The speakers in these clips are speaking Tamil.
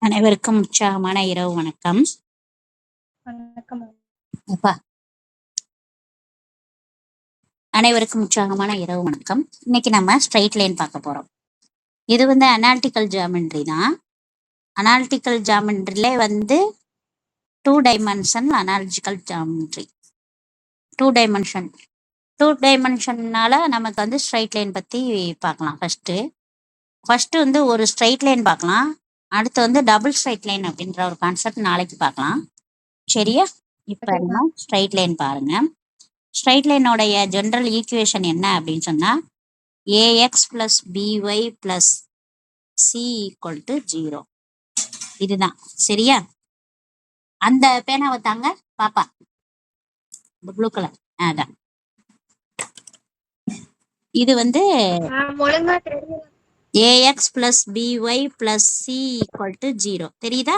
அனைவருக்கும் உற்சாகமான இரவு வணக்கம். அப்பா அனைவருக்கும் உற்சாகமான இரவு வணக்கம். இன்னைக்கு நம்ம ஸ்ட்ரைட் லைன் பார்க்க போறோம். இது அனாலிட்டிக்கல் ஜியோமெட்ரி தான். அனாலிட்டிக்கல் ஜியோமெட்ரியில 2 டைமென்ஷன் அனாலிட்டிக்கல் ஜியோமெட்ரி. 2 டைமென்ஷன்னால நமக்கு ஸ்ட்ரைட் லைன் பத்தி பார்க்கலாம். ஃபர்ஸ்ட் ஒரு ஸ்ட்ரைட் லைன் பார்க்கலாம். அடுத்து டபுள் ஸ்ட்ரைட் லைன் அப்படின்ற ஒரு கான்செப்ட் நாளைக்கு பார்க்கலாம். சரியா? இப்ப நம்ம ஸ்ட்ரைட் லைன் பாருங்க. ஸ்ட்ரைட் லைனோடைய ஜெனரல் ஈக்குவேஷன் என்ன அப்படின்னு சொன்னா a x plus b y plus c equal to 0. இதுதான். சரியா? அந்த பேனாவை தாங்க பாப்பா, ப்ளூ கலர். அதான் இது a x plus b y plus c equal to 0. தெரியுதா?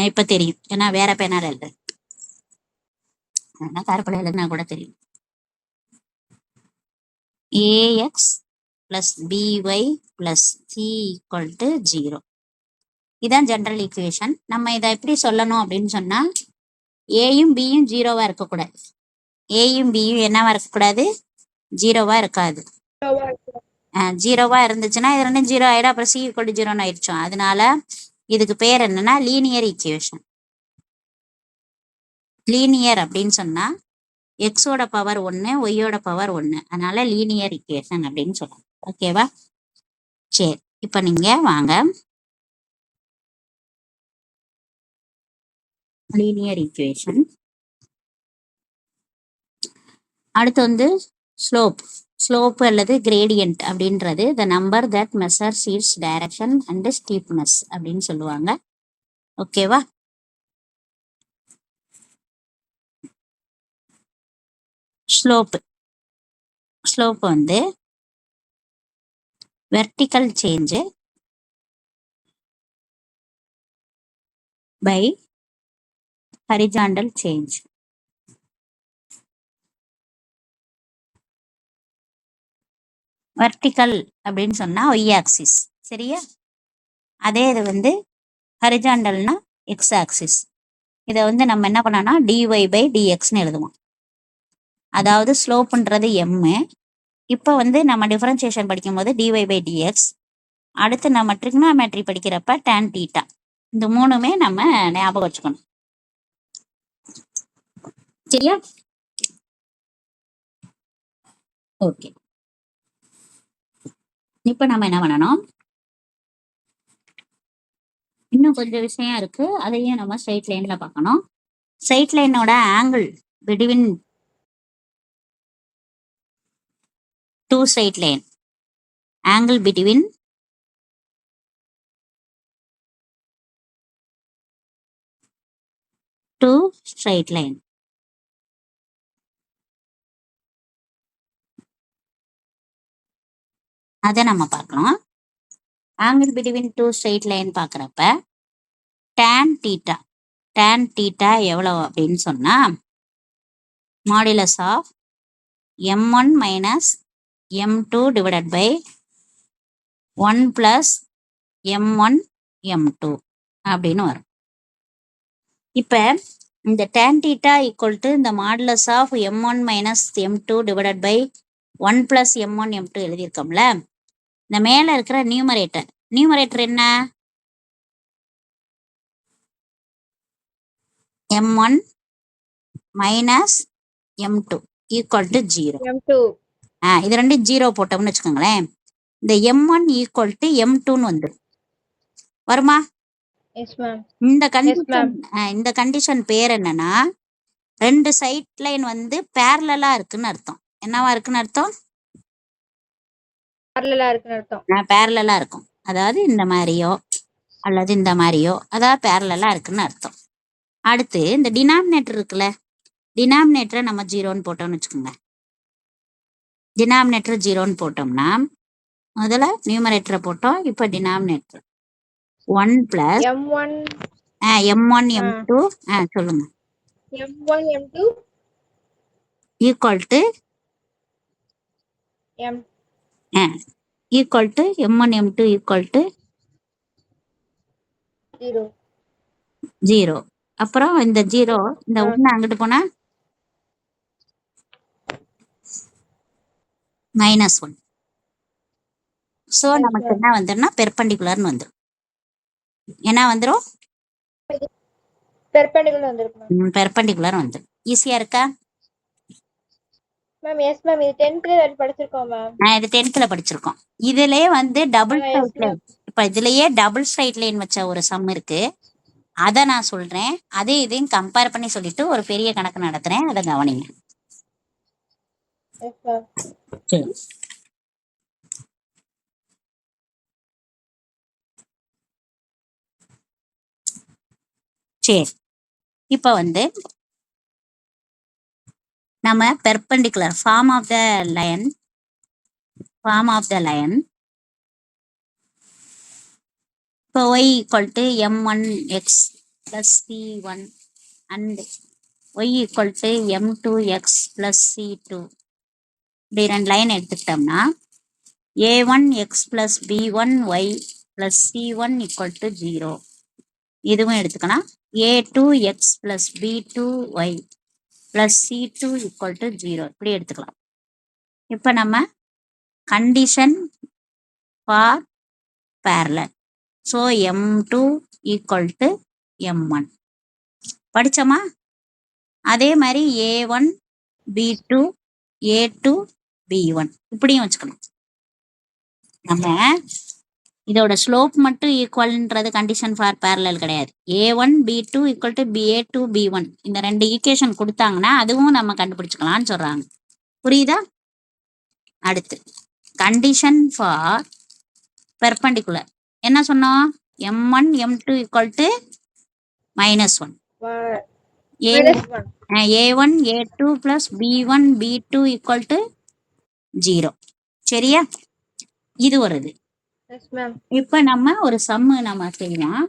இப்ப தெரியும். ஏன்னா வேற பேனால இல்லை, கருப்பில் எழுதுனா கூட தெரியும். A x plus b y plus c equal to 0. இதான் ஜெனரல் ஈக்குவேஷன். நம்ம இதை எப்படி சொல்லணும் அப்படின்னு சொன்னா ஏயும் பியும் 0வா இருக்கக்கூடாது. ஏயும் பியும் என்னவா இருக்கக்கூடாது? 0வா இருக்காது. 0வா இருந்துச்சுன்னா இது ரெண்டும் 0 ஆயிடும். அப்புறம் சி ஈக்குவல் டு 0ன்னு ஆயிடுச்சோம். அதனால இதுக்கு பேர் என்னன்னா லீனியர் ஈக்குவேஷன். லீனியர் அப்படின்னு சொன்னா எக்ஸோட பவர் 1, ஒய்யோட பவர் 1. அதனால லீனியர் ஈக்குவேஷன் அப்படின்னு சொல்லலாம். ஓகேவா? சரி, இப்ப நீங்க வாங்க லீனியர் ஈக்குவேஷன். அடுத்து ஸ்லோப் அல்லது கிரேடியன்ட் அப்படின்றது the number that measures its direction and steepness அப்படின்னு சொல்லுவாங்க. ஓகேவா? Slope vertical change by horizontal change. Vertical அப்படின்னு சொன்னா ஒய் ஆக்சிஸ். சரியா? அதே இது ஹரிசாண்டல்னா எக்ஸ் ஆக்சிஸ். இதை நம்ம என்ன பண்ணோம்னா டிஒய் பை டிஎக்ஸ்ன்னு எழுதுவோம். அதாவது ஸ்லோப்புன்றது எம். இப்போ நம்ம டிஃபரன்சியேஷன் படிக்கும்போது டிஒய் பை டிஎக்ஸ். அடுத்து நம்ம ட்ரிக்னாமெட்ரி படிக்கிறப்ப டேன் தீட்டா. இந்த மூணுமே நம்ம ஞாபகம் வச்சுக்கணும். சரியா? ஓகே, இப்போ நம்ம என்ன பண்ணணும், இன்னும் கொஞ்சம் விஷயம் இருக்கு. அதையும் நம்ம ஸ்ட்ரைட் லைன்ல பார்க்கணும். ஸ்ட்ரைட் லைனோட angle between 2 straight line, angle between 2 straight line. அதை நம்ம பார்க்கலாம். ஆங்கிள் பிட்வீன் 2 ஸ்ட்ரைட் லைன் பார்க்குறப்ப tan தீட்டா எவ்வளவு அப்படின்னு சொன்னா modulus of m1 minus m2 divided by 1 plus m1 m2 அப்படின்னு வரும். இப்ப இந்த tan தீட்டா ஈக்குவல் டு இந்த modulus of m1 minus m2 divided by 1 plus m1 m2 எழுதியிருக்கோம்ல. இந்த மேல இருக்கிற நியூமரேட்டர் என்ன? m1 minus m2 equal to 0. இது ரெண்டும் 0 போட்டோம்னு வச்சுக்கோங்களேன். இந்த m1 ஈக்குவல் டு m2ன்னு வந்துடும். வருமா? இந்த கண்டிஷன் பேர் என்னன்னா 2 சைட் லைன் பேரலலா இருக்குன்னு அர்த்தம். என்னவா இருக்குன்னு அர்த்தம்? பேரலலா இருக்கும். அதாவது இந்த மாதிரியோ அல்லது இந்த மாதிரியோ, அதாவது பேரலலா இருக்குன்னு அர்த்தம். அடுத்து இந்த டினாமினேட்டர் இருக்குல்ல, டினாமினேட்டரை நம்ம 0ன்னு போட்டோம்னு வச்சுக்கோங்க. டினாமினேட்டர் 0ன்னு போட்டோம்னா முதல்ல நியூமரேட்டரை போட்டோம். இப்போ டினாமினேட்டர் 1 பிளஸ் m1 m2 சொல்லுங்க m1 m2 equal to equal to m1 m2 equal to 0. அப்புறம் இந்த 0 இந்த 1 அங்கிட்டு போனா -1. ஸோ நமக்கு என்ன வந்துரும்னா பெர்பெண்டிகுலர்னு வந்துடும். என்ன வந்துடும்? பெர்பெண்டிகுலர் வந்துடும். ஈஸியா இருக்கா மேம்? Yes ma'am. இது 10th படிச்சிருக்கோம் மேம். இது 10th படிச்சிருக்கோம். இதுலயே வந்து டபுள் ஸ்ட்ரைட் லைன், இப்ப இதுலயே டபுள் ஸ்ட்ரைட் லைன் வச்ச ஒரு சம் இருக்கு, அதை நான் சொல்றேன். அதே இதையும் கம்பேர் பண்ணி சொல்லிட்டு ஒரு பெரிய கணக்கு நடத்துறேன், அதை கவனிங்க. சரி, சரி. இப்ப வந்து நம்ம perpendicular form of the line இப்போ y equal to m1x plus c1 and y equal to m2x plus c2 இப்படி ரெண்டு லைன் எடுத்துக்கிட்டோம்னா a1x plus b1y plus c1 equal to 0. இதுவும் எடுத்துக்கலாம். a2x plus b2y plus c2 equal to 0 இப்படி எடுத்துக்கலாம். இப்போ நம்ம condition for parallel. So m2 equal to m1 படிச்சோமா? அதே மாதிரி a1 b2 a2 b1 இப்படியும் வச்சுக்கணும். நம்ம இதோட ஸ்லோப் மட்டும் ஈக்குவல்ன்றது கண்டிஷன் ஃபார் பேரலல் கிடையாது. a1 b2 equal to a2 b1 இந்த ரெண்டு ஈக்குவேஷன் கொடுத்தாங்கன்னா அதுவும் நம்ம கண்டுபிடிச்சுக்கலாம்னு சொல்றாங்க. புரியுதா? அடுத்து கண்டிஷன் ஃபார் பெர்பெண்டிகுலர் என்ன சொன்னோம்? m1 m2 equal to -1. a1 a2 plus b1 b2 equal to 0. சரியா? இது வருது. இப்ப நம்ம ஒரு சம்மு நம்ம செய்யலாம்.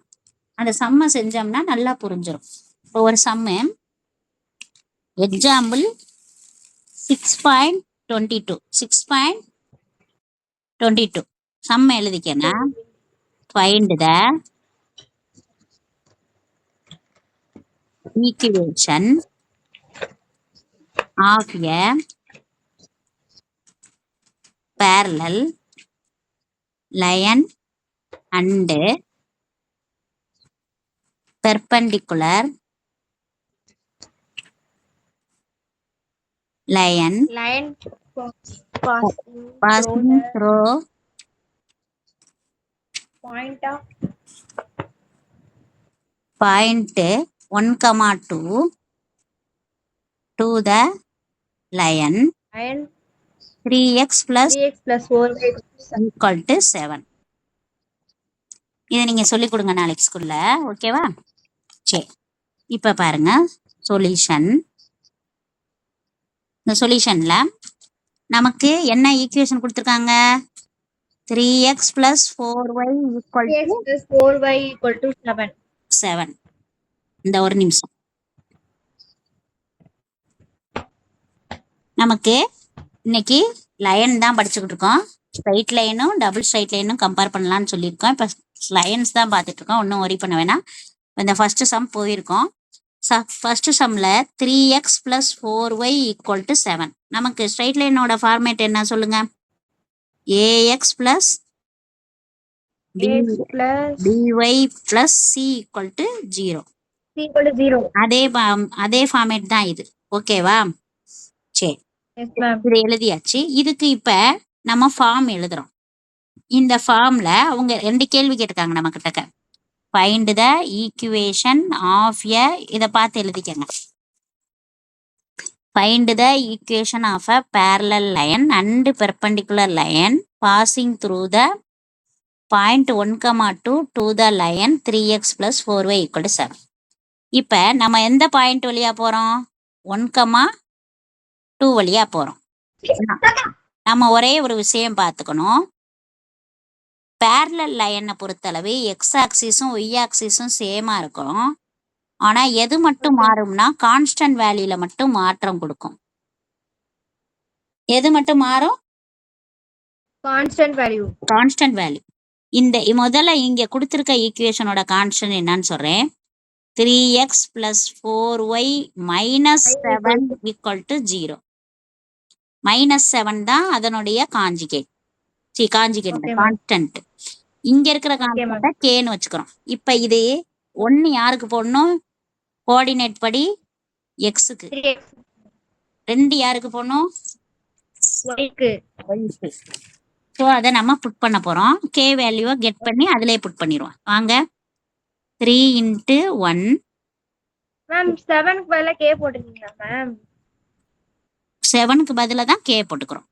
அந்த சம்மை செஞ்சோம்னா நல்லா புரிஞ்சிடும். இப்போ ஒரு சம்மு எக்ஸாம்பிள் 6.22 சம்ம எழுதிக்கனா find the equation of a parallel line and perpendicular line passing through point 1,2 to the line 3x plus 4y equal to 7. இதை நீங்க சொல்லிக் கொடுங்க நாளைக்கு ஸ்கூல்ல. ஓகேவா? சரி, இப்ப பாருங்க சொல்யூஷன். இந்த சொல்யூஷன்ல நமக்கு என்ன ஈக்குவேஷன் கொடுத்துருக்காங்க? 3x plus 4y equal to 7. இந்த ஒரு நிமிஷம். நமக்கு இன்னைக்கு லைன் தான் படிச்சுக்கிட்டு இருக்கோம். ஸ்ட்ரைட் லைனும் டபுள் ஸ்ட்ரைட் லைனும் கம்பேர் பண்ணலாம்னு சொல்லியிருக்கோம். இப்போ லைன்ஸ் தான் பார்த்துட்டு இருக்கோம். ஒன்றும் ஒரி பண்ண வேணாம். இந்த ஃபர்ஸ்ட் சம் போயிருக்கோம். ஃபர்ஸ்ட் சம்ல 3x plus 4y equal to 7. நமக்கு ஸ்ட்ரைட் லைனோட ஃபார்மேட் என்ன சொல்லுங்க? ax plus by plus c equal to 0. அதே ஃபார்மேட் தான் இது. ஓகேவா? சரி, இது எழுதியாச்சு. இதுக்கு இப்ப நம்ம ஃபார்ம் எழுதுறோம். இந்த ஃபார்ம்ல அவங்க ரெண்டு கேள்வி கேட்டிருக்காங்க நம்ம கிட்ட. Find the equation of a, இதை பார்த்து எழுதிக்கங்க. Find the equation of a parallel line and perpendicular line passing through the point 1,2 to the line 3x plus 4y equal to 7. இப்ப நம்ம எந்த பாயிண்ட் வழியா போறோம்? 1,2 வழியா போறோம். நம்ம ஒரே ஒரு விஷயம் பார்த்துக்கணும். parallel லைனை பொறுத்தளவு எக்ஸ் ஆக்சிஸும் ஒய் ஆக்சிஸும் சேமா இருக்கும். ஆனா எது மட்டும் மாறும்னா கான்ஸ்டன்ட் வேல்யூல மட்டும் மாற்றம் கொடுக்கும். எது மட்டும் மாறும்? Constant value. Constant value. இந்த முதல்ல இங்க கொடுத்துருக்க ஈக்குவேஷனோட கான்ஸ்டன்ட் என்னன்னு சொல்றேன். 3x plus 4y minus 7 equal to 0. -7 தான் அதனுடைய காஞ்சிகேட். கான்ஸ்டன்ட். இங்க இருக்கிற கான்ஸ்டன்ட்டை கேன்னு வச்சுக்கிறோம். இப்ப இது 1 யாருக்கு போடணும்? கோஆர்டினேட் படி எக்ஸுக்கு. 2 யாருக்கு போடணும்? ஒய்க்கு. ஸோ அதை நம்ம புட் பண்ண போறோம். கே வேல்யூவை கெட் பண்ணி அதிலே புட் பண்ணிடுவோம். வாங்க. 3 × 1. மேம் 7க்கு பதிலா கே போட்டுக்கீங்களா மேம்? 7க்கு பதிலா தான் கே போட்டுக்கிறோம்.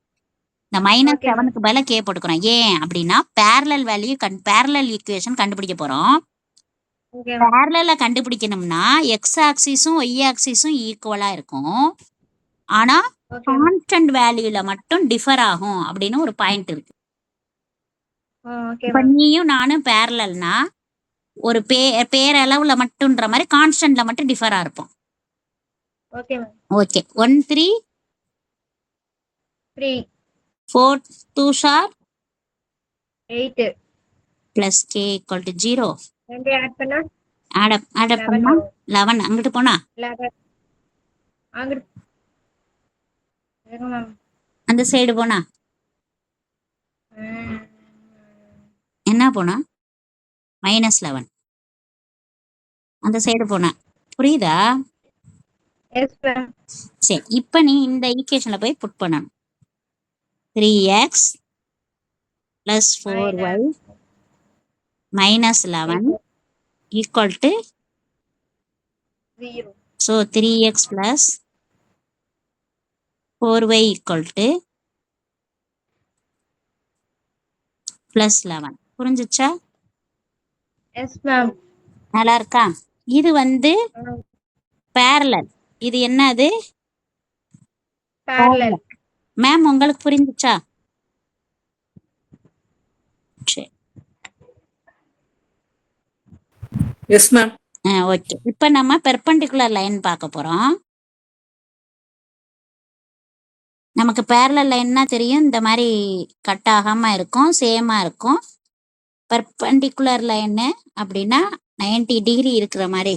இந்த -7க்கு பதிலா கே போட்டுக்கிறோம். ஏன் அப்படின்னா பேரலல் வேல்யூ பேரலல் ஈக்குவேஷன் கண்டுபிடிக்க போறோம். பேரலல கண்டுபிடிக்கணும்னா எக்ஸ் ஆக்சிஸும் ஒய் ஆக்சிஸும் ஈக்குவலா இருக்கும். ஆனா கான்ஸ்டன்ட் வேல்யூல மட்டும் டிஃபர் ஆகும் அப்படின்னு ஒரு பாயிண்ட் இருக்கு. இப்ப நீயும் நானும் பேரலல்னா ஒரு பேரளவுல மட்டும்ன்ற மாதிரி கான்ஸ்டன்ட்ல மட்டும் டிஃபரா இருப்போம். Okay. 1 3 4 2s are 8 plus k equal to 0. ரெண்டு ஆட் பண்ணா ஆட் பண்ணா 11. அங்கிட்டு போனா 11 அங்கிட்டு மேம் அந்த சைடு போனா என்ன போனா -11. அந்த சைடு போனா புரியுதா? Yes ma'am. சரி, இப்போ நீ இந்த ஈக்குவேஷன்ல போய் புட் பண்ணணும். 3x plus 4y minus 11 equal to 0. So 3x plus 4y equal to plus 11. புரிஞ்சுச்சா? Yes ma'am. நல்லா இருக்கா? இது வந்து பேரலல். இது என்னது? பேரலல். மேம் உங்களுக்கு புரிஞ்சுச்சா? சரி. Yes ma'am. ஓகே. இப்போ நம்ம பெர்பெண்டிகுலர் லைன் பார்க்க போறோம். நமக்கு பேரலல் லைன்னா தெரியும், இந்த மாதிரி கட் ஆகாம இருக்கும், சேமா இருக்கும். பெர்பெண்டிகுலர் லைன் அப்படின்னா 90 டிகிரி இருக்கிற மாதிரி.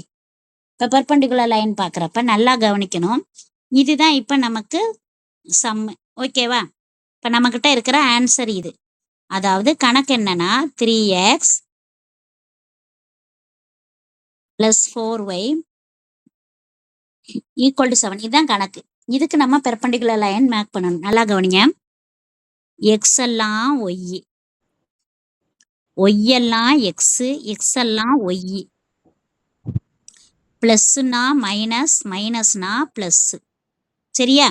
இப்போ பெர்பெண்டிகுலர் லைன் பார்க்குறப்ப நல்லா கவனிக்கணும். இதுதான் இப்போ நமக்கு சம்மு. ஓகேவா? இப்போ நம்மக்கிட்ட இருக்கிற ஆன்சர் இது. அதாவது கணக்கு என்னன்னா 3x plus 4y equal to 7. இதுதான் கணக்கு. இதுக்கு நம்ம பெர்பெண்டிகுலர் லைன் மேக் பண்ணணும். நல்லா கவனிங்க. எக்ஸ் எல்லாம் ஒய், ஒய் எல்லாம் எக்ஸ், எக்ஸ் எல்லாம் ஒய், பிளஸ்னா மைனஸ், மைனஸ்னா பிளஸ். சரியா?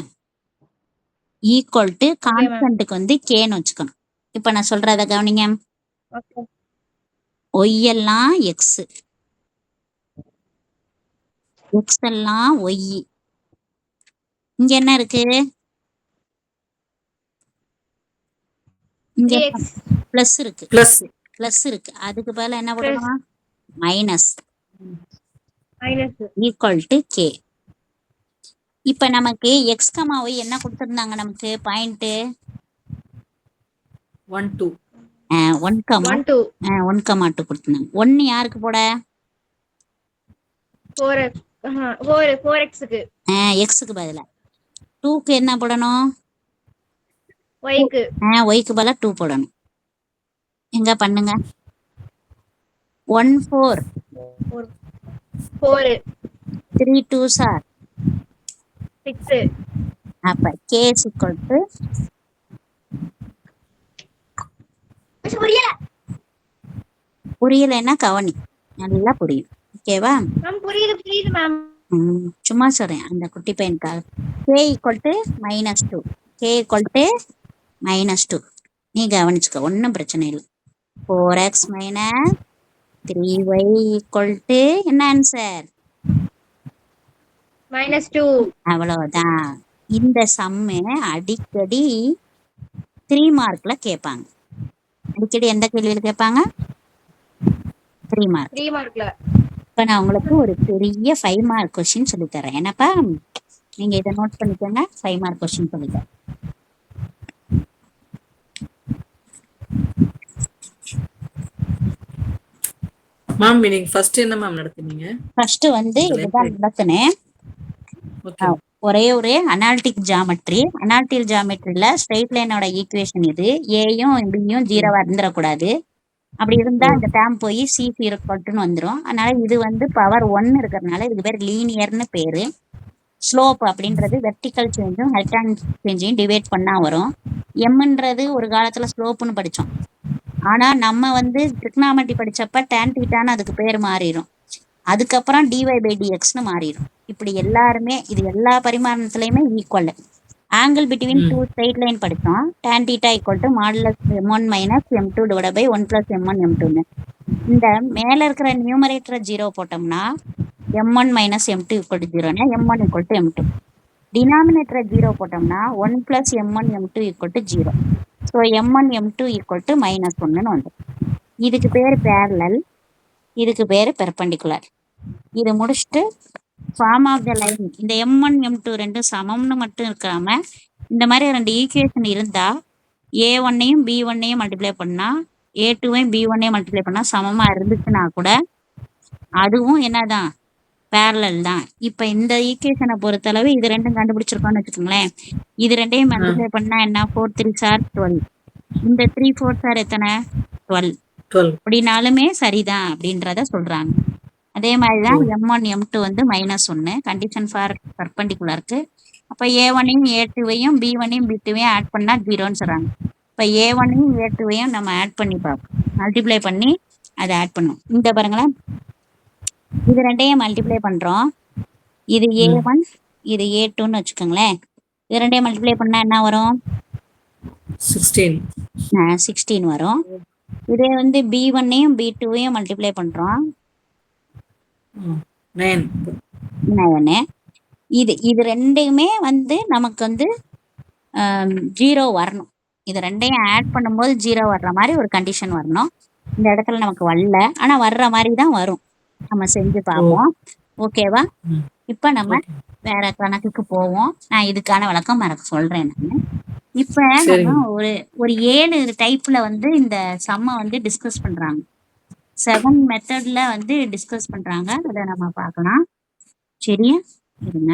ஈக்குவல் டு கான்ஸ்டன்ட்டுக்கு வந்து கேன்னு வச்சுக்கணும். இப்போ நான் சொல்றத கவனிங்க. ஒய் எல்லாம் எக்ஸ், எக்ஸ் எல்லாம் ஒய். இங்க என்ன இருக்கு? இங்க பிளஸ் இருக்கு. பிளஸ் இருக்கு. அதுக்கு பதிலா என்ன போடணும்? மைனஸ். Equal to K. இப்ப நமக்கு எக்ஸ் கமா ஒய் என்ன கொடுத்திருந்தாங்க? நமக்கு பாயிண்ட் 1 2 1 கமா 2 கொடுத்திருந்தாங்க. 1 யாருக்கு போட? 4xக்கு. எக்ஸுக்கு பதிலா 2க்கு என்ன போடணும்? ஒய்க்கு. ஒய்க்கு பதிலா 2 போடணும். எங்க பண்ணுங்க. 1 4 4 3 2s are 6. அப்ப k is equal to புரியலைன்னா கவனி, நல்லா புரியும். ஓகேவா? புரியுது மேம். சும்மா சொல்றேன் அந்த குட்டி பையனுக்காக. k equal to -2. k equal to -2. நீ கவனிச்சுக்க, ஒன்றும் பிரச்சனை இல்லை. 4x minus 3y equal to என்ன ஆன்சர்? -2. அவ்வளவுதான். இந்த சம்மு அடிக்கடி 3 மார்க்ல கேட்பாங்க. அடிக்கடி எந்த கேள்வியில் கேட்பாங்க? 3 மார்க்ல. இப்ப நான் உங்களுக்கு ஒரு பெரிய 5 மார்க் கொஸ்டின் சொல்லி தரேன். என்னப்பா, நீங்க இதை நோட் பண்ணிக்கோங்க. 5 மார்க் கொஸ்டின் சொல்லித்தரேன். மேம் இன்னைக்கு ஃபர்ஸ்ட் என்ன மேம் நடத்துனீங்க? ஃபர்ஸ்ட் வந்து இதுதான் நடத்தினேன். ஓகே. ஒரே ஒரு அனாலிட்டிக் ஜாமெட்ரி. அனாலிட்டிக் ஜாமெட்ரியில ஸ்ட்ரெயிட் லைனோட ஈக்குவேஷன் இது. ஏயும் பியும் ஜீரோவா இருந்துடக்கூடாது. அப்படி இருந்தா இந்த டேம் போய் சி ஈக்குவல்ட்டுன்னு வந்துடும். அதனால இது வந்து பவர் 1 இருக்கிறதுனால இதுக்கு பேர் லீனியர்னு பேரு. ஸ்லோப் அப்படின்றது வெர்டிக்கல் சேஞ்சும் ஹைட்ரானிக் சேஞ்சையும் டிவைட் பண்ணா வரும். எம்ன்றது ஒரு காலத்துல ஸ்லோப்னு படிச்சோம். ஆனா நம்ம வந்து ட்ரிக்னாமெட்ரி படிச்சப்ப டேன் தீட்டான்னு அதுக்கு பேர் மாறிடும். அதுக்கப்புறம் dy/dxன்னு மாறிடும். இப்படி எல்லாருமே இது எல்லா பரிமாணத்திலையுமே equal. Angle between two straight line படித்தோம். tan θ = modulus m1 - m2 / 1 + m1 m2. இந்த மேல இருக்கிற நியூமரேட்டரை 0 போட்டோம்னா m1 - m2 = 0னா m1 = m2. டினாமினேட்டரை 0 போட்டோம்னா 1 + m1 m2 = 0. So m1 m2 = -1ன்னு வந்துடும். இதுக்கு பேர் பேரலல், இதுக்கு பேர் பெர்பெண்டிகுலர். இது முடிச்சுட்டு ஃபார்ம் ஆஃப் த லைன், இந்த m1 m2 ரெண்டும் சமம்னு மட்டும் இருக்காம இந்த மாதிரி ரெண்டு ஈக்குவேஷன் இருந்தா a1ஐயும் b1ஐயும் மல்டிப்ளை பண்ணா a2ஐயும் b1ஐயும் மல்டிப்ளை பண்ணா சமமா இருந்துச்சுன்னா கூட அதுவும் என்னதான் பேரலல் தான். இப்ப இந்த ஈக்குவேஷனை பொறுத்தளவு இது ரெண்டும் கண்டுபிடிச்சிருக்கோம்னு வச்சுக்கோங்களேன். இது ரெண்டையும் மல்டிப்ளை பண்ணா என்ன, 4 3s are 12. இந்த 3 4s are எத்தனை, 12. அப்படின்னாலுமே சரிதான் அப்படின்றத சொல்றாங்க. அதே மாதிரிதான் m1 m2 வந்து -1 கண்டிஷன் ஃபார் பர்பெண்டிகுலருக்கு. அப்ப a1ஐயும் a2ஐயும் b1ஐயும் b2ஐயும் ஆட் பண்ணா 0ன்னு சொல்றாங்க. இப்ப a1ஐயும் a2ஐயும் நம்ம ஆட் பண்ணி பார்ப்போம். மல்டிப்ளை பண்ணி அதை ஆட் பண்ணுவோம். இந்த பாருங்களேன், இது ரெண்டையும் மல்டிப்ளை பண்றோம். இது a1 இது a2ன்னு வச்சுக்கோங்களேன். இது ரெண்டையும் மல்டிப்ளை பண்ணா என்ன வரும், 16 வரும். இதே வந்து b1ஐயும் b2ஐயும் மல்டிப்ளை பண்றோம், 9. இது ரெண்டையுமே வந்து நமக்கு வந்து 0 வரணும். இது ரெண்டையும் ஆட் பண்ணும்போது 0 வர்ற மாதிரி ஒரு கண்டிஷன் வரணும். இந்த இடத்துல நமக்கு வரல, ஆனா வர்ற மாதிரி தான் வரும். நம்ம செஞ்சு பார்ப்போம். ஓகேவா? இப்ப நம்ம வேற கணக்குக்கு போவோம். நான் இதுக்கான விளக்கம் சொல்றேன். நான் இப்ப நம்ம ஒரு 7 டைப்ல வந்து இந்த சம்ம வந்து டிஸ்கஸ் பண்றாங்க. 7 மெத்தட்ல வந்து டிஸ்கஸ் பண்றாங்க. அதை நம்ம பார்க்கலாம். சரியா? இருங்க,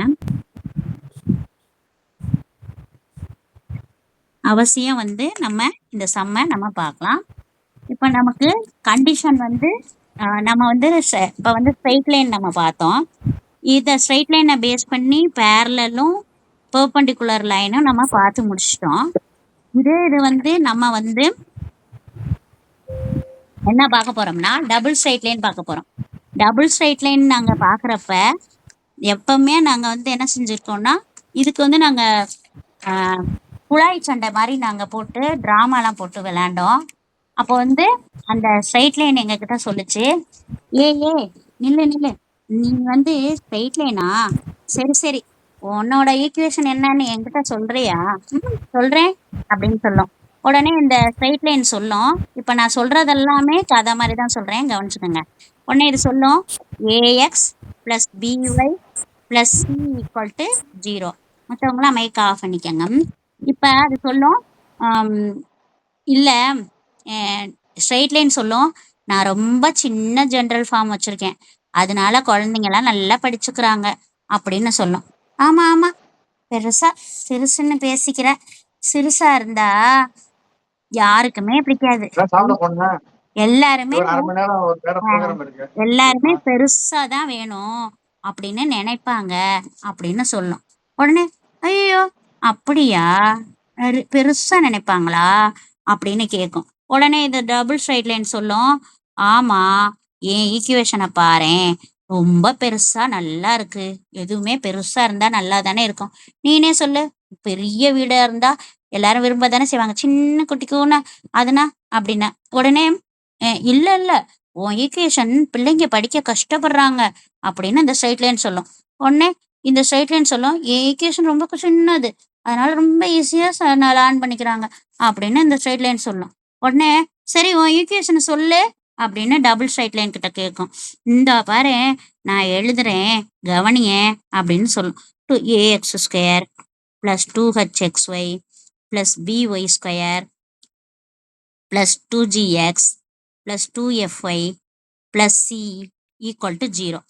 அவசியம் வந்து நம்ம இந்த சம்ம நம்ம பார்க்கலாம். இப்ப நமக்கு கண்டிஷன் வந்து நம்ம வந்து இப்ப வந்து ஸ்ட்ரெயிட் லைன் நம்ம பார்த்தோம். இதை ஸ்ட்ரெயிட் லைனை பேஸ் பண்ணி பேரலும் பெர்பெண்டிகுலர் லைனும் நம்ம பார்த்து முடிச்சிட்டோம். இது வந்து நம்ம வந்து என்ன பார்க்க போறோம்னா டபுள் ஸ்ட்ரெயிட் லைன் பார்க்க போறோம். டபுள் ஸ்ட்ரெயிட் லைன் நாங்க பாக்குறப்ப எப்பவுமே நாங்க வந்து என்ன செஞ்சிருக்கோம்னா இதுக்கு வந்து நாங்க குழாய் சண்டை மாதிரி நாங்க போட்டு டிராமாலாம் போட்டு விளையாண்டோம். அப்போ வந்து அந்த ஸ்ட்ரெயிட் லைன் எங்க கிட்ட சொல்லுச்சு, ஏ நில்லு நீ வந்து ஸ்ட்ரெயிட் லைனா, சரி உன்னோட ஈக்குவேஷன் என்னன்னு என்கிட்ட சொல்றியா? சொல்றேன் அப்படின்னு சொல்லும். உடனே இந்த ஸ்ட்ரெயிட் லைன் சொல்லும், இப்ப நான் சொல்றது எல்லாமே கதை மாதிரி தான் சொல்றேன், கவனிச்சுக்கோங்க. உடனே இது சொல்லும் ax + by + c = 0. மற்றவங்களாம் மைக் ஆஃப் பண்ணிக்கோங்க. இப்ப அது சொல்லும் இல்ல ஸ்ட்ரெயிட் லைன் சொல்லும், நான் ரொம்ப சின்ன ஜென்ரல் ஃபார்ம் வச்சிருக்கேன், அதனால குழந்தைங்கலாம் நல்லா படிச்சுக்கிறாங்க அப்படின்னு சொல்லும். ஆமா சிறுசுன்னு பேசிக்கிற, சிறுசா இருந்தா யாருக்குமே பிடிக்காது. எல்லாருமே பெருசா தான் வேணும் அப்படின்னு நினைப்பாங்க அப்படின்னு சொல்லும். உடனே ஐயோ அப்படியா, பெருசா நினைப்பாங்களா அப்படின்னு கேட்கும். உடனே இந்த டபுள் ஸ்ட்ரெயிட் லைன் சொல்லும், ஆமா என் ஈக்குவேஷனை பாரேன், ரொம்ப பெருசா நல்லா இருக்கு, எதுவுமே பெருசா இருந்தா நல்லா தானே இருக்கும், நீனே சொல்லு, பெரிய வீடா இருந்தா எல்லாரும் விரும்ப தானே செய்வாங்க, சின்ன குட்டிக்குன்னா அதுனா அப்படின்னா. உடனே இல்ல உன் ஈக்குவேஷன் பிள்ளைங்க படிக்க கஷ்டப்படுறாங்க அப்படின்னு இந்த ஸ்ட்ரெயிட் லைன் சொல்லும். உடனே இந்த ஸ்ட்ரெயிட் லைன் சொல்லும், என் ஈக்குவேஷன் ரொம்ப சின்னது, அதனால ரொம்ப ஈஸியா லேர்ன் பண்ணிக்கிறாங்க அப்படின்னு இந்த ஸ்ட்ரெயிட் லைன் சொல்லும். உடனே சரி உன் ஈக்குவேஷனை சொல்லு அப்படின்னு டபுள் ஸ்ட்ரெயிட் லைன் கிட்ட கேட்கும். இந்த பாரு நான் எழுதுறேன் கவனிய அப்படின்னு சொல்லும். 2ax² + 2hxy + by² + 2gx + 2fy plus c equal to 0.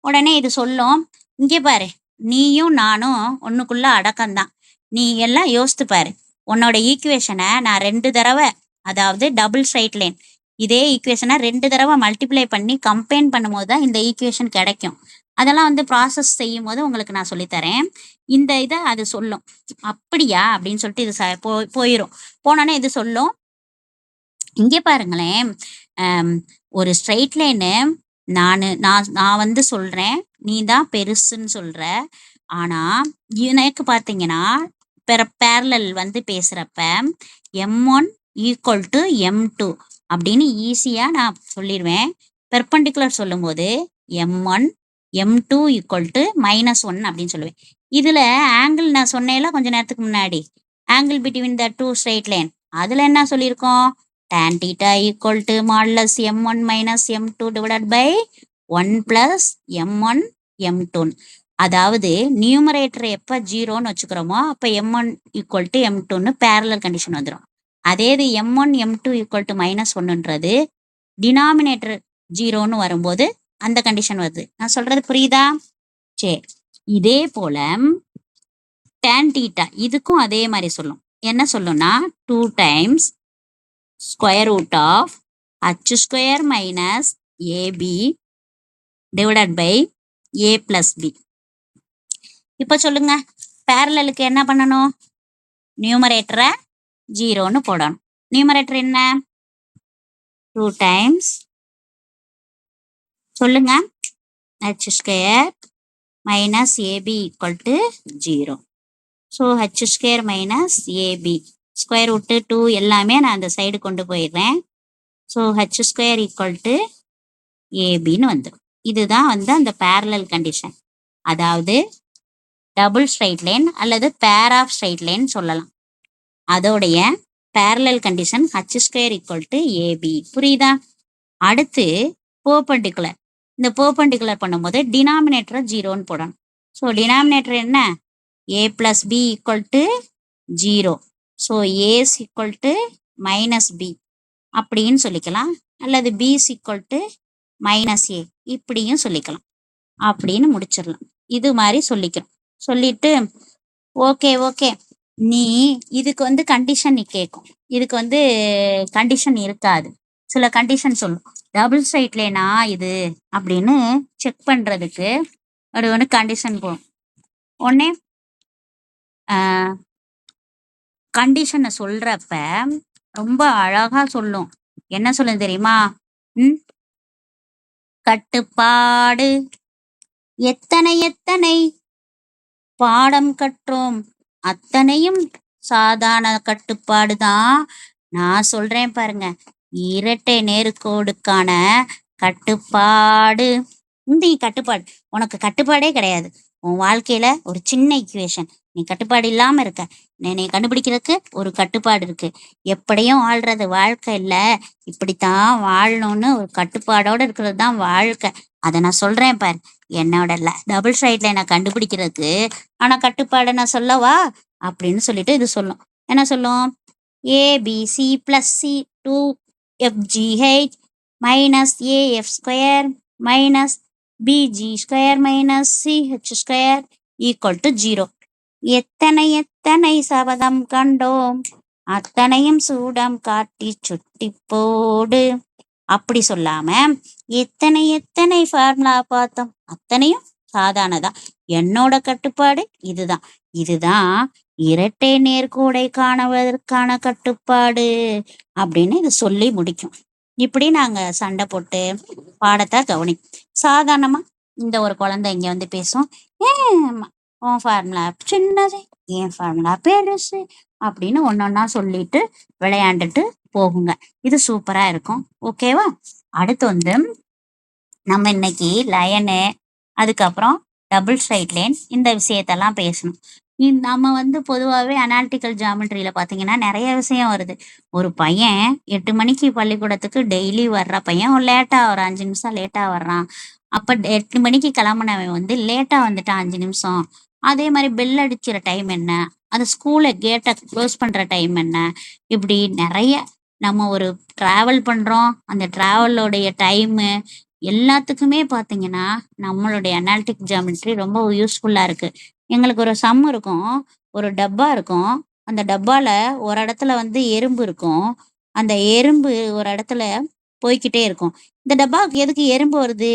உடனே இது சொல்லும், இங்கே பாரு, நீயும் நானும் ஒன்றுக்குள்ள அடக்கம்தான். நீ எல்லாம் யோசித்து பாரு, உன்னோட ஈக்குவேஷனை நான் 2 தடவை, அதாவது டபுள் ஸ்ட்ரைட் லைன், இதே ஈக்குவேஷனை 2 தடவை மல்டிப்ளை பண்ணி கம்பைன் பண்ணும்போது தான் இந்த ஈக்குவேஷன் கிடைக்கும். அதெல்லாம் வந்து ப்ராசஸ் செய்யும் போது உங்களுக்கு நான் சொல்லித்தரேன். இந்த இதை அது சொல்லும். அப்படியா அப்படின்னு சொல்லிட்டு இது போயிடும். போனோன்னே இது சொல்லும், இங்கே பாருங்களேன், ஒரு ஸ்ட்ரைட் லைனு நான் வந்து சொல்றேன், நீ தான் பெருசுன்னு சொல்ற. ஆனா எனக்கு பார்த்தீங்கன்னா பேரலல் வந்து பேசுறப்ப M1 ஈக்குவல் டு M2 அப்படின்னு ஈஸியா நான் சொல்லிடுவேன். பெர்பெண்டிகுலர் சொல்லும்போது M1 M2 ஈக்குவல் டு -1 அப்படின்னு சொல்லுவேன். இதுல ஆங்கிள் நான் சொன்னேன்ல கொஞ்ச நேரத்துக்கு முன்னாடி, angle between the 2 straight line, அதுல என்ன சொல்லியிருக்கோம், tan theta equal to modulus M1 minus M2 divided by 1 plus M1 M2. அதாவது நியூமரேட்டர் எப்போ 0ன்னு வச்சுக்கிறோமோ அப்போ M1 ஈக்குவல் டு M2ன்னு பேரலல் கண்டிஷன் வந்துடும். அதே இது M1 M2 ஈக்குவல் டு -1ன்றது டினாமினேட்டர் 0ன்னு வரும்போது அந்த கண்டிஷன் வருது. நான் சொல்றது புரியுதா? சரி, இதே போல tan theta இதுக்கும் அதே மாதிரி சொல்லும். என்ன சொல்லும்னா 2 times square root of h square minus AB divided by A plus B. இப்போ சொல்லுங்க, பேரலலுக்கு என்ன பண்ணணும், நியூமரேட்டரை 0ன்னு போடணும். நியூமரேட்டர் என்ன, 2 டைம்ஸ் சொல்லுங்க h square minus AB equal to 0. So h square minus AB square root 2 எல்லாமே நான் அந்த சைடு கொண்டு போயிடுறேன். So h square equal to ஏபின்னு வந்துடும். இதுதான் வந்து அந்த பேரலல் கண்டிஷன். அதாவது டபுள் ஸ்ட்ரைட் லைன் அல்லது பேர் ஆஃப் ஸ்ட்ரைட் லைன் சொல்லலாம். அதோடைய parallel condition h square equal to AB. புரியுதா? அடுத்து பெர்பெண்டிகுலர். இந்த பெர்பெண்டிகுலர் பண்ணும்போது டினாமினேட்டரை 0ன்னு போடணும். ஸோ டினாமினேட்டர் என்ன, a plus B equal to 0. So as equal to minus b அப்படின்னு சொல்லிக்கலாம், அல்லது பிஸ் ஈக்குவல் டு மைனஸ் ஏ இப்படியும் சொல்லிக்கலாம். அப்படின்னு முடிச்சிடலாம். இது மாதிரி சொல்லிக்கிறோம். சொல்லிட்டு ஓகே நீ இதுக்கு வந்து கண்டிஷன் நீ கேட்கும், இதுக்கு வந்து கண்டிஷன் இருக்காது, சில கண்டிஷன் சொல்லும். டபுள் ஸ்ட்ரைட் லைனா இது அப்படின்னு செக் பண்றதுக்கு ஒரு ஒன்று கண்டிஷன் போகும். உடனே கண்டிஷனை சொல்றப்ப ரொம்ப அழகா சொல்லும். என்ன சொல்லும் தெரியுமா, கட்டுப்பாடு எத்தனை எத்தனை பாடம் கற்றோம் அத்தனையும் சாதாரண கட்டுப்பாடு தான். நான் சொல்றேன் பாருங்க, இரட்டை நேர்கோடுக்கான கட்டுப்பாடு. இந்த கட்டுப்பாடு உனக்கு கட்டுப்பாடே கிடையாது. உன் வாழ்க்கையில ஒரு சின்ன ஈக்குவேஷன், நீ கட்டுப்பாடு இல்லாம இருக்க, நீ கண்டுபிடிக்கிறதுக்கு ஒரு கட்டுப்பாடு இருக்கு. எப்படியும் வாழ்றது வாழ்க்கை இல்ல, இப்படித்தான் வாழணும்னு ஒரு கட்டுப்பாடோட இருக்கிறது தான் வாழ்க்கை. அதை நான் சொல்றேன் பாரு, என்னோட டபுள் ஸ்ட்ரைட் லைனை கண்டுபிடிக்கிறதுக்கு ஆனா கட்டுப்பாடு நான் சொல்லவா அப்படின்னு சொல்லிட்டு இது சொல்லும். என்ன சொல்லும், a b c plus c 2FGH minus a f square minus b g square minus c h square equal to 0. எத்தனை எத்தனை சபதம் கண்டோம் அத்தனையும் சூடம் காட்டி சுட்டி போடு அப்படி சொல்லாம எத்தனை எத்தனை ஃபார்முலா பார்த்தோம் அத்தனையும் சாதாரணதா, என்னோட கட்டுப்பாடு இதுதான், இதுதான் இரட்டை நேர்கோடை காணுவதற்கான கட்டுப்பாடு அப்படின்னு இது சொல்லி முடிக்கும். இப்படி நாங்க சண்டை போட்டு பாடத்தை கவனி. சாதாரணமா இந்த ஒரு குழந்தை இங்க வந்து பேசும், உன் ஃபார்முலா சின்னது என் ஃபார்முலா பெருசு அப்படின்னு ஒன்னொன்னா சொல்லிட்டு விளையாண்டுட்டு போகுங்க. இது சூப்பரா இருக்கும். ஓகேவா? அடுத்து வந்து நம்ம இன்னைக்கு லயனு, அதுக்கப்புறம் டபுள் ஸ்ட்ரைட் லைன், இந்த விஷயத்தெல்லாம் பேசணும். நம்ம வந்து பொதுவாகவே அனாலிட்டிக்கல் ஜியாமெட்ரியில பார்த்தீங்கன்னா நிறைய விஷயம் வருது. ஒரு பையன் 8 மணிக்கு பள்ளிக்கூடத்துக்கு டெய்லி வர்ற பையன் லேட்டாக ஒரு 5 நிமிஷம் லேட்டாக வர்றான். அப்போ 8 மணிக்கு கிளம்புனவன் வந்து லேட்டாக வந்துட்டான் 5 நிமிஷம். அதே மாதிரி பெல் அடிக்கிற டைம் என்ன, அந்த ஸ்கூலை கேட்டை க்ளோஸ் பண்ணுற டைம் என்ன, இப்படி நிறைய நம்ம ஒரு ட்ராவல் பண்ணுறோம், அந்த ட்ராவலோடைய டைமு எல்லாத்துக்குமே பார்த்தீங்கன்னா நம்மளுடைய அனாலிட்டிக் ஜியோமெட்ரி ரொம்ப யூஸ்ஃபுல்லா இருக்கு. எங்களுக்கு ஒரு சம் இருக்கும். ஒரு டப்பா இருக்கும். அந்த டப்பால ஒரு இடத்துல வந்து எறும்பு இருக்கும். அந்த எறும்பு ஒரு இடத்துல போய்க்கிட்டே இருக்கும். இந்த டப்பாவுக்கு எதுக்கு எறும்பு வருது?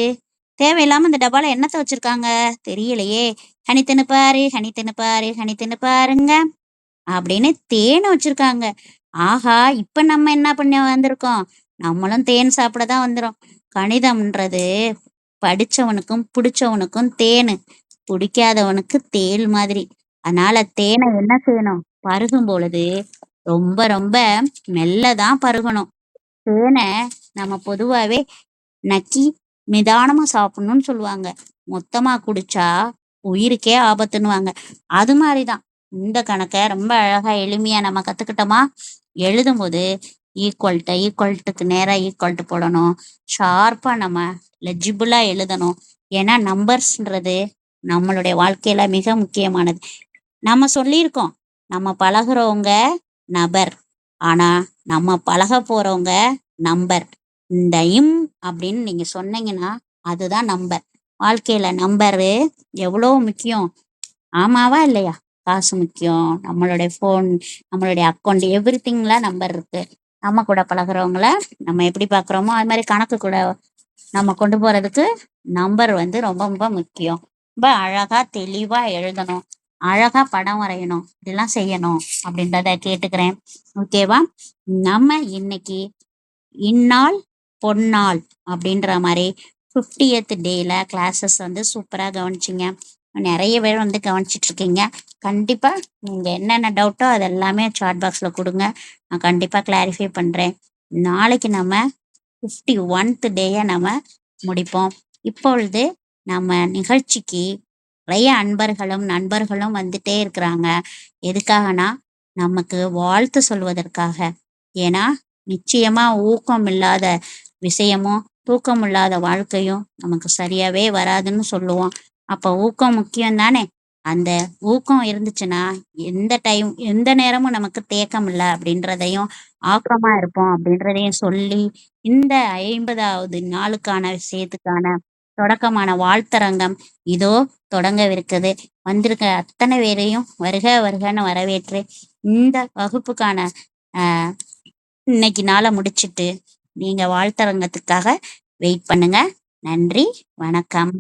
தேவையில்லாம இந்த டப்பால என்னத்த வச்சிருக்காங்க? தெரியலையே. "ஹனி தின்னு பாரு, ஹனி தின்னு பாரு, ஹனி தின்னு பாருங்க" அப்படின்னு தேன் வச்சிருக்காங்க. ஆஹா! இப்ப நம்ம என்ன பண்ண வந்திருக்கோம்? நம்மளும் தேன் சாப்பிட தான் வந்துரும். கணிதம்ன்றது படிச்சவனுக்கும், புடிச்சவனுக்கும் தேனு. புடிக்காதவனுக்கு தேள் மாதிரி. அதனால தேனை என்ன செய்யணும்? பருகும் பொழுது ரொம்ப ரொம்ப மெல்ல தான் பருகணும். தேன நம்ம பொதுவாவே நக்கி நிதானமா சாப்பிடணும்னு சொல்லுவாங்க. மொத்தமா குடிச்சா உயிருக்கே ஆபத்துன்னுவாங்க. அது மாதிரிதான் இந்த கணக்க ரொம்ப அழகா எளிமையா நம்ம கத்துக்கிட்டோமா? எழுதும்போது ஈக்குவல்ட்டுக்கு நேரா ஈக்குவல்ட்டு போடணும். ஷார்ப்பா நம்ம லெஜிபிளா எழுதணும். ஏன்னா நம்பர்ஸ்ன்றது நம்மளுடைய வாழ்க்கையில மிக முக்கியமானது. நம்ம சொல்லியிருக்கோம். நம்ம பழகுறவங்க நபர். ஆனா நம்ம பழக போறவங்க நம்பர். இந்த அப்படின்னு நீங்க சொன்னீங்கன்னா அதுதான் நம்பர். வாழ்க்கையில நம்பரு எவ்வளோ முக்கியம். ஆமாவா இல்லையா? காசு முக்கியம். நம்மளுடைய ஃபோன், நம்மளுடைய அக்கௌண்ட் எவ்ரிதிங்ல நம்பர் இருக்கு. நம்ம கூட பழகுறவங்கள நம்ம எப்படி பார்க்குறோமோ அது மாதிரி கணக்கு கூட நம்ம கொண்டு போறதுக்கு நம்பர் வந்து ரொம்ப ரொம்ப முக்கியம். ரொம்ப அழகா தெளிவா எழுதணும். அழகா படம் வரையணும். இதெல்லாம் செய்யணும் அப்படின்றத கேட்டுக்கிறேன். ஓகேவா? நம்ம இன்னைக்கு இந்நாள் பொன்னாள் அப்படின்ற மாதிரி 50th டேல கிளாஸஸ் வந்து சூப்பரா கவனிச்சிங்க. நிறைய பேர் வந்து கவனிச்சிட்டு இருக்கீங்க. கண்டிப்பா நீங்க என்னென்ன டவுட்டோ அது எல்லாமே சாட் பாக்ஸ்ல கொடுங்க. நான் கண்டிப்பா கிளாரிஃபை பண்றேன். நாளைக்கு நம்ம 51th டேயை நம்ம முடிப்போம். இப்பொழுது நம்ம நிகழ்ச்சிக்கு நிறைய அன்பர்களும் நண்பர்களும் வந்துட்டே இருக்கிறாங்க. எதுக்காகனா நமக்கு வாழ்த்து சொல்வதற்காக. ஏன்னா நிச்சயமா ஊக்கம் இல்லாத விஷயமும் தூக்கம் இல்லாத வாழ்க்கையும் நமக்கு சரியாவே வராதுன்னு சொல்லுவோம். அப்ப ஊக்கம் முக்கியம் தானே. அந்த ஊக்கம் இருந்துச்சுன்னா எந்த நேரமும் நமக்கு தேக்கம் இல்லை அப்படின்றதையும் ஆக்கமா இருப்போம் அப்படின்றதையும் சொல்லி இந்த 50வது நாளுக்கான விஷயத்துக்கான தொடக்கமான வாழ்த்தரங்கம் இதோ தொடங்கவிருக்குது. வந்திருக்க அத்தனை பேரையும் வருக வருகன்னு வரவேற்று இந்த வகுப்புக்கான ஆஹ் இன்னைக்கு நாளை முடிச்சிட்டு நீங்க வாழ்த்தரங்கத்துக்காக வெயிட் பண்ணுங்க. நன்றி, வணக்கம்.